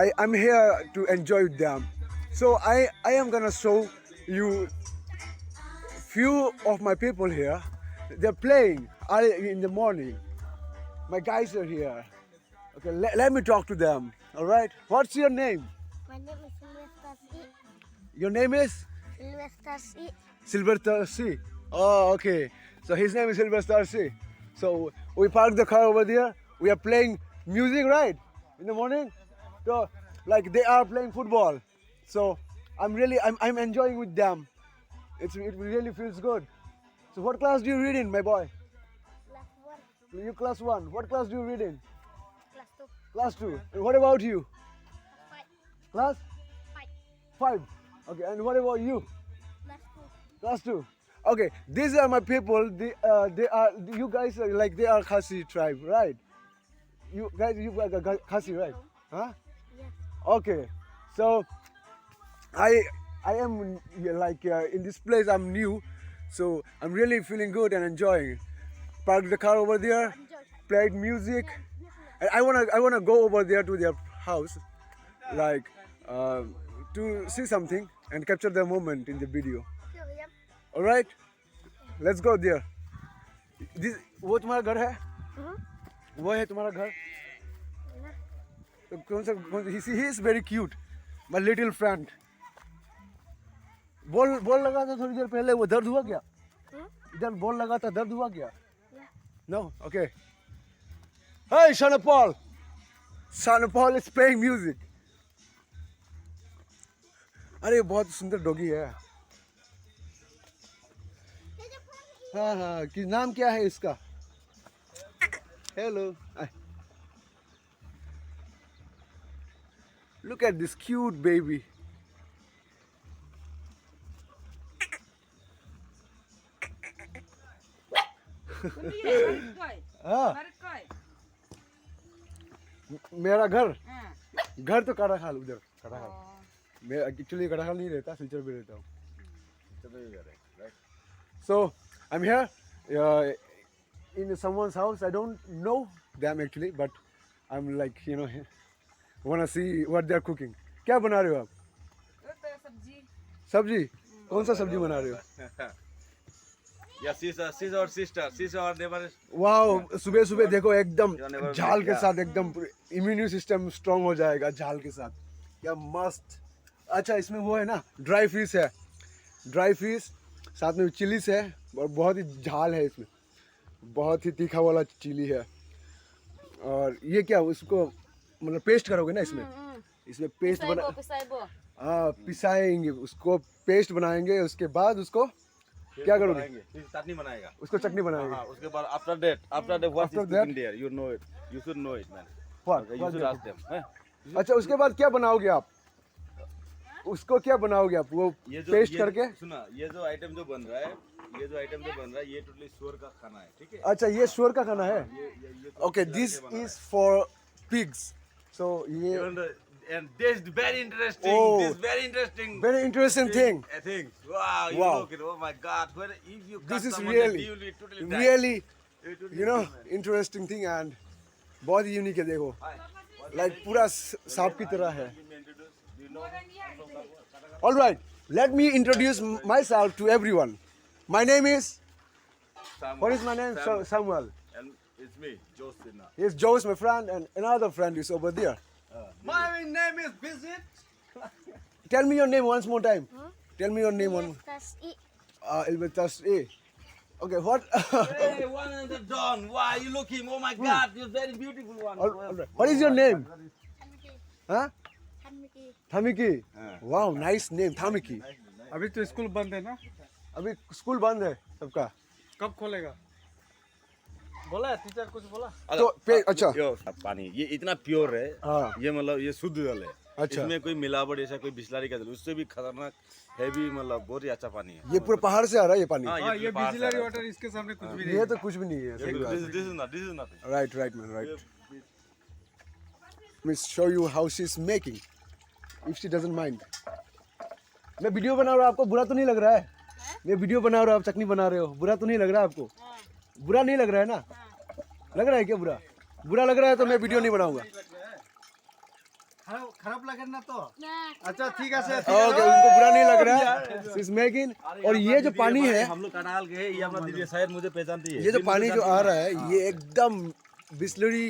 I'm here to enjoy with them. So I am gonna show you few of my people here. They're playing early in the morning. My guys are here. Okay, let me talk to them. All right. What's your name? My name is Sylvester C. Your name is Sylvester C. Sylvester C. Oh, okay. So his name is Sylvester C. So we parked the car over there. We are playing music, right? In the morning. So like they are playing football. So I'm enjoying with them. It really feels good. So what class do you read in, my boy? Class 1. You class 1. What class do you read in? Class 2. Class 2. And what about you? Class Class 5. 5. Okay, and what about you? Class 2. Class 2. Okay, these are my people. They are, you guys are like, they are Khasi tribe, right? You guys, you are Khasi, right? Huh? Yes. Okay, so I am like in this place. I'm new, so I'm really feeling good and enjoying. Parked the car over there, played music, and I wanna go over there to their house, like to see something and capture the moment in the video. All right, let's go there. This वो तुम्हारा घर है? वो है तुम्हारा घर? तो कौन सा he is very cute, my little friend. Ball लगा था थोड़ी देर पहले, वो दर्द हुआ क्या? इधर बॉल लगा था, दर्द हुआ क्या? No, okay. Hey, Sean Paul. Sean Paul is playing music. अरे बहुत सुंदर डॉगी है. हाँ हाँ, कि नाम क्या है इसका? Hello. Look at this cute baby. हाँ, मेरा घर तो कड़ाखाल, उधर कड़ाखाल. मैं एक्चुअली कड़ाखाल नहीं रहता, सिलचर भी रहता हूँ. So I'm here in someone's house. I don't know them actually, but I'm like, wanna see what they're cooking. क्या बना रहे हो आप? सब्जी? कौन सा सब्जी बना रहे हो? Yeah, she's our sister. She's our neighbor. वाह, सुबह सुबह देखो एकदम झाल के साथ, एकदम इम्यून सिस्टम स्ट्रांग हो जाएगा झाल के साथ. क्या मस्त. अच्छा, इसमें वो है ना, ड्राई फिश है. ड्राई फिश साथ में चिलीस है और बहुत ही झाल है इसमें. बहुत ही तीखा वाला चिली है. और ये क्या, उसको मतलब पेस्ट करोगे ना इसमें? इसमें पेस्ट बना, हाँ पिसाएंगे उसको, पेस्ट बनाएंगे. उसके बाद उसको क्या करोगे? चटनी बनाएगा. उसको चटनी बनाएंगे. हाँ, उसके बाद after that what is cooking there? You know it. You should know it, man. What? You should ask them. अच्छा, उसके बाद क्या बनाओगे आप? उसको क्या बनाओगे आप? वो पेस्ट करके? सुना, ये जो आइटम जो बन रहा है, ये टोटली श्योर का खाना है, ठीक है? अच्छा, ये श्योर का खाना है. Okay, this is for pigs. So ये and this is very interesting. Oh, this is very interesting. Very interesting thing. I think. Wow. You Wow. look it. Oh my God. When if you This cut is someone, really, you will totally die. really, You totally interesting thing and बहुत ही unique है. देखो, like पूरा सांप की तरह है. Do you know? All right, let me introduce myself to everyone. My name is. Samuel. What is my name? Samuel. And it's me, Joseph. Here's Joe's my friend, and another friend is over there. My name is Visit. Tell me your name once more time. Tell me your name one. Sylvester E. Ilbetas A. Okay, what? Hey, one in the dawn. Wow, you look him. Oh my God, you're very beautiful one. All right. What is your name? Thamiki. Huh? Thamiki. Thamiki. Wow, nice name, Thamiki. अभी तो school बंद है ना? अभी school बंद है सबका. कब खोलेगा? बोला टीचर कुछ बोला? तो अच्छा, पानी ये इतना प्योर है. हाँ. ये मतलब ये शुद्ध जल है. अच्छा. इसमें कोई मिलावट ऐसा कोई बिस्लरी का जल, उससे भी खतरनाक हैवी, मतलब बहुत ही अच्छा पानी है. ये पूरे पहाड़ से आ रहा है ये पानी. हाँ, ये बिजलरी वाटर इसके सामने कुछ भी नहीं. ये तो कुछ भी नहीं है. सही बात. This is nothing. Right, man, right. Let me show you how she's making, if she doesn't mind. मैं वीडियो बना रहा हूँ, आपको बुरा तो नहीं लग रहा है? मैं वीडियो बना रहा हूँ, आप चटनी बना रहे हो, बुरा तो नहीं लग रहा है आपको? बुरा नहीं लग रहा है ना? लग रहा है क्या बुरा? बुरा लग रहा है तो मैं वीडियो नहीं बनाऊंगा. खराब लगे ना तो Nah. अच्छा ठीक है सर ओके उनको बुरा नहीं लग रहा है इस मेकिन और ये जो पानी है हम लोग कनाल के हैं, ये अपना दीदी है, शायद मुझे पहचानती है। ये जो पानी जो आ रहा है ये एकदम बिस्लरी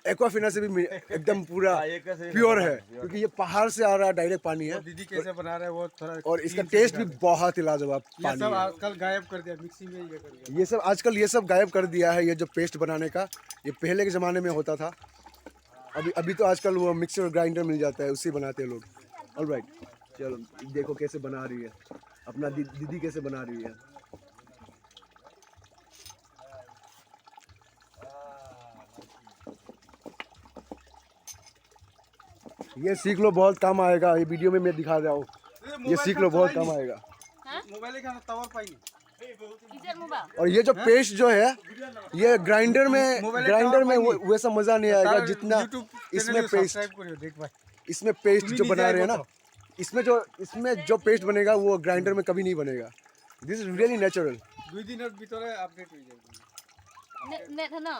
एक्वाफिना से भी एकदम पूरा प्योर है क्योंकि ये पहाड़ से आ रहा है डायरेक्ट पानी है दीदी कैसे बना रहे हैं वो थोड़ा और इसका टेस्ट भी बहुत ही लाजवाब ये पानी सब है आजकल गायब कर दिया मिक्सी में ये कर दिया ये सब आजकल ये सब गायब कर दिया है ये जो पेस्ट बनाने का ये पहले के ज़माने में होता था अभी तो आजकल वो मिक्सर ग्राइंडर मिल जाता है उससे बनाते हैं लोग ऑलराइट चलो देखो कैसे बना रही है अपना दीदी कैसे बना रही है ये सीख लो बहुत काम आएगा ये वीडियो में मैं दिखा रहा हूँ ये सीख लो बहुत काम आएगा मोबाइल का तवर पाई Ijar mo ba? और ये जो पेस्ट जो है ये ग्राइंडर में वैसा मजा नहीं आएगा जितना इसमें पेस्ट सब्सक्राइब करियो देख भाई इसमें पेस्ट जो बना रहे हैं ना इसमें जो पेस्ट बनेगा वो ग्राइंडर में कभी नहीं बनेगा दिस इज रियली नेचुरल 2 দিনের ভিতরে আপডেট হয়ে যাবে Net hana?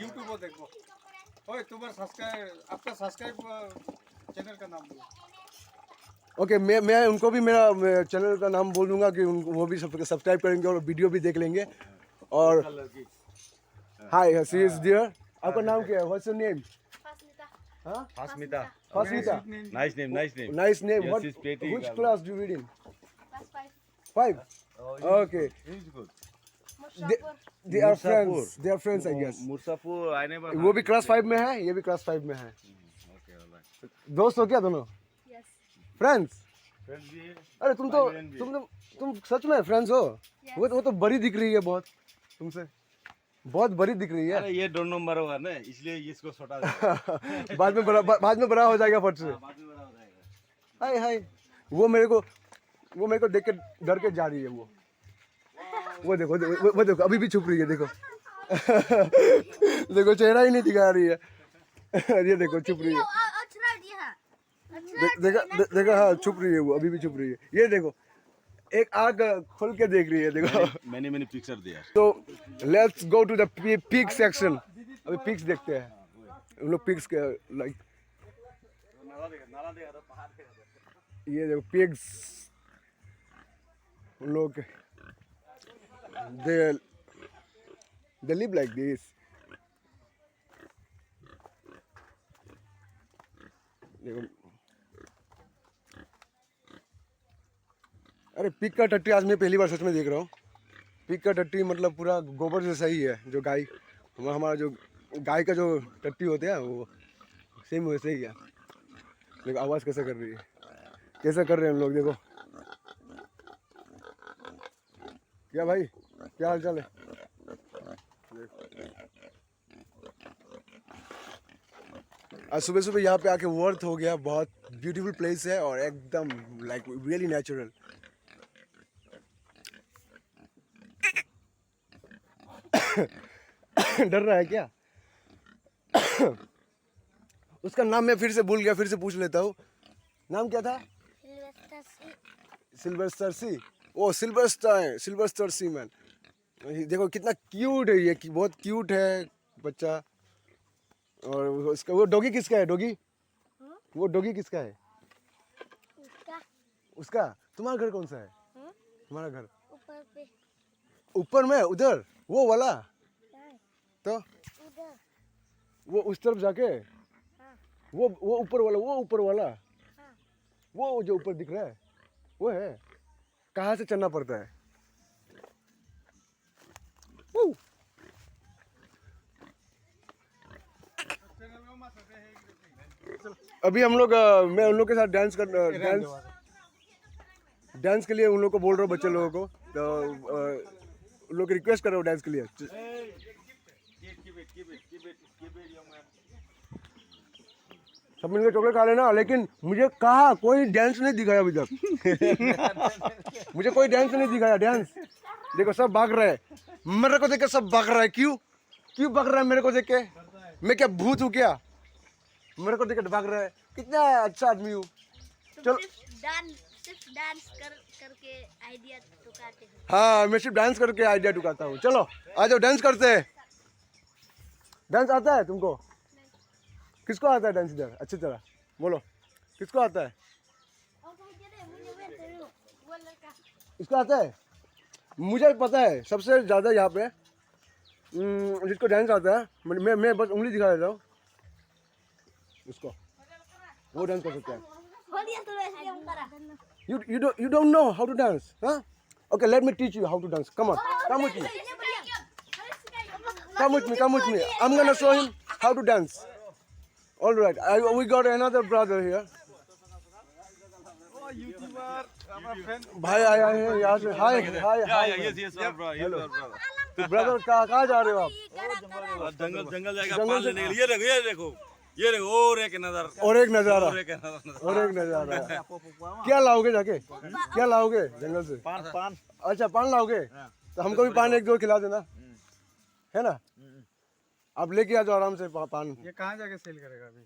यूट्यूब देखो ओए तुम्हारा सब्सक्राइब आपका सब्सक्राइब चैनल का नाम बोलो ओके मैं उनको भी मेरा चैनल का नाम बोल दूंगा कि वो भी सब्सक्राइब करेंगे और वीडियो भी देख लेंगे और हाय सी इज डियर आपका नाम क्या है व्हाट्स योर नेम Fasmita. हाँ Fasmita, Fasmita nice name, nice name. Nice name Yes, what she's pretty which girl. Class do you read in Class 5. 5 okay He's good. Moshapur. They are friends I guess Mursapur, I never. वो भी class 5 में है ये भी class 5 में है Okay, alright. दोस्त हो क्या दोनों Yes. फ्रेंड्स Friends भी है। अरे तुम सच में फ्रेंड्स हो वो तो बड़ी दिख रही है बहुत तुमसे बहुत बड़ी दिख रही है अरे ये 2 नंबर होगा ना, इसलिए इसको छोटा देगा। बाद में बड़ा हो जाएगा फट से बाद में बड़ा हो जाएगा। हाय हाय वो मेरे को देख के डर के जा रही है वो देखो अभी भी छुप रही है देखो देखो चेहरा ही नहीं दिखा रही है ये देखो छुप रही है Achra dia. देखो हाँ छुप रही है वो अभी भी छुप रही है ये देखो एक आग खोल के देख रही है देखो मैंने पिक्चर दिया। तो let's go to the pig section अभी पिग्स देखते हैं हम लोग पिग्स के लाइक ये देखो पिग्स उन लोग they live like this देखो अरे पिग का टट्टी आज मैं पहली बार सच में देख रहा हूँ पिग का टट्टी मतलब पूरा गोबर जैसा ही है जो गाय हमारा जो गाय का जो टट्टी होते हैं वो सेम वैसे ही है देखो आवाज़ कैसे कर रही है कैसे कर रहे हैं हम लोग देखो क्या भाई क्या हाल चाल है आज सुबह सुबह यहाँ पे आके वर्थ हो गया बहुत ब्यूटीफुल प्लेस है और एकदम लाइक रियली नेचुरल डर रहा है क्या उसका नाम मैं फिर से भूल गया फिर से पूछ लेता हूँ नाम क्या था सिल्वेस्टर सी ओ सिल्वेस्टर सी मैन देखो कितना क्यूट है ये बहुत क्यूट है बच्चा और उसका वो डॉगी किसका है डॉगी वो डॉगी किसका है उसका तुम्हारा घर कौन सा है तुम्हारा घर Upar pe. ऊपर में उधर वो वाला तो Udah. वो उस तरफ जाके वो ऊपर वाला वो जो ऊपर दिख रहा है वो है कहाँ से चलना पड़ता है वो। अभी हम लोग मैं उन लोग के साथ डांस के लिए उन लोग को बोल रहा हूँ बच्चे लोगों को तो उन लोग रिक्वेस्ट कर रहा हूँ डांस के लिए सब मिलकर चॉकलेट खा लेना लेकिन मुझे कहा कोई डांस नहीं दिखाया अभी तक मुझे कोई डांस नहीं दिखाया डांस देखो सब भाग रहे हैं मेरे को देख के सब भाग रहा है क्यों भाग रहा है मेरे को देख के मैं क्या भूत हूँ क्या मेरे को देख के भाग रहा है कितना अच्छा आदमी हूँ चलो सिर्फ डांस करके आइडिया टुकाते हो हाँ मैं सिर्फ डांस करके आइडिया टुकाता हूँ चलो आ जाओ डांस करते हैं डांस आता है तुमको किसको आता है डांस इधर अच्छी तरह बोलो किसको आता है? इसको आता है? मुझे पता है सबसे ज़्यादा यहाँ पे जिसको डांस आता है, मैं बस उंगली दिखा देता हूँ उसको, वो डांस कर सकता है। You don't know how to dance, huh? Okay, let me teach you how to dance. Come on, come with me. Come with me. I'm gonna show him how to dance. All right, we got another brother here. YouTuber हमारा friend भाई आया है यहाँ से। हाय हाय yes bro, yes bro. तो brother कहाँ जा रहे हो आप? जंगल जाएगा पान लेने के लिए। ये देखो और एक नजर। और एक नज़ारा क्या लाओगे जाके? क्या लाओगे जंगल से? पान। अच्छा पान लाओगे, तो हमको भी पान एक दो खिला देना, है ना? आप लेके आ जाओ आराम से पान। ये कहाँ जाके सेल करेगा अभी?